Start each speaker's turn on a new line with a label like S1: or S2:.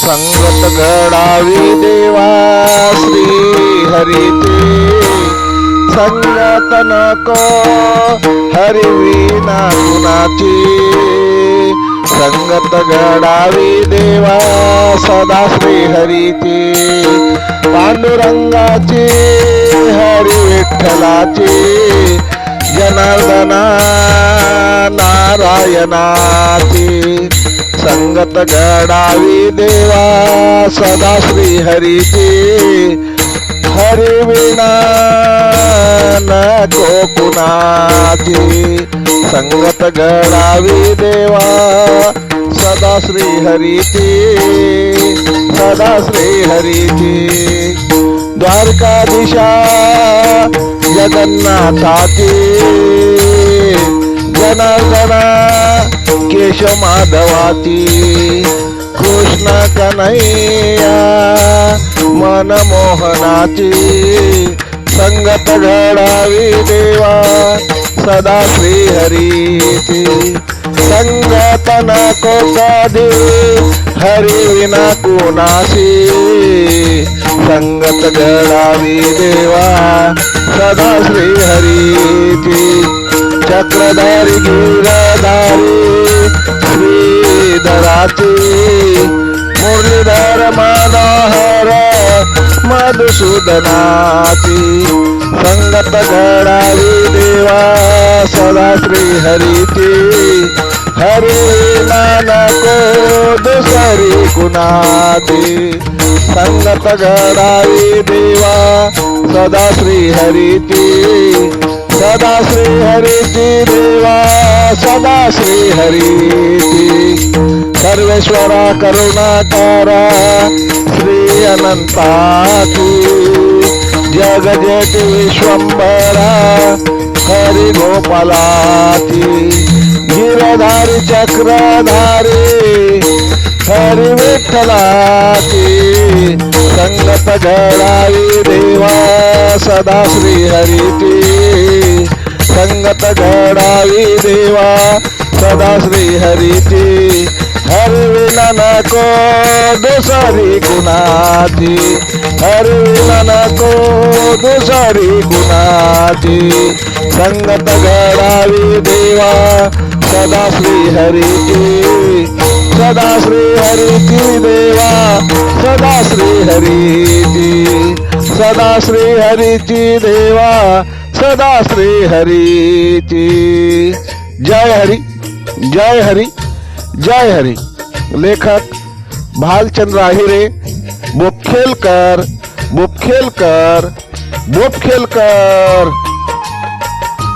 S1: संगत घडावी देवा श्री हरीचे संगत नको हरी विना गुणाची संगत घडावी देवा सदा श्री हरीची पांडुरंगाची हरी विठ्ठलाची जनार्दना नारायणाची संगत घडावी देवा सदा श्री हरीची हरी विना नको कुणाची संगत घडावी देवा सदा श्री हरीची सदा श्री हरीची द्वारकाधीशा जगन्नाथाची जनार्दना केशव माधवाची कृष्ण कन्हैया मनमोहनाची संगत घडावी देवा सदा श्री हरीची संगत नको कधी हरी विना कुणाशी संगत घडावी देवा सदा श्री हरीची चक्रधारी गिरधारी श्रीधराची मुरलीधर मनोहर मधुसूदनाची संगत घडावी देवा सदा श्री हरीची हरी नको दुसरी कुणाची संगत घडावी देवा सदा श्री हरीची सदा श्री हरीची देवा सदा श्री हरीची सर्वेश्वरा करुणाकारा श्री अनंताची जगजेती विश्वंभरा हरी गोपालाची गिरधारी चक्रधारी हरी विठ्ठलाची संगत घडावी देवा सदा श्री हरीची संगत घडावी देवा सदा श्री हरीची हरी विना नको दुसरी कुणाची हरी विना नको दुसरी कुणाची संगत घडावी देवा सदा श्री हरीची सदा श्री हरीची देवा सदा श्री हरीची सदा श्री हरीची देवा सदा श्री हरीची जय हरी जय हरी जय हरी। लेखक भालचंद्र आहिरे बुपखेलकर बुपखेलकर बुपखेलकर।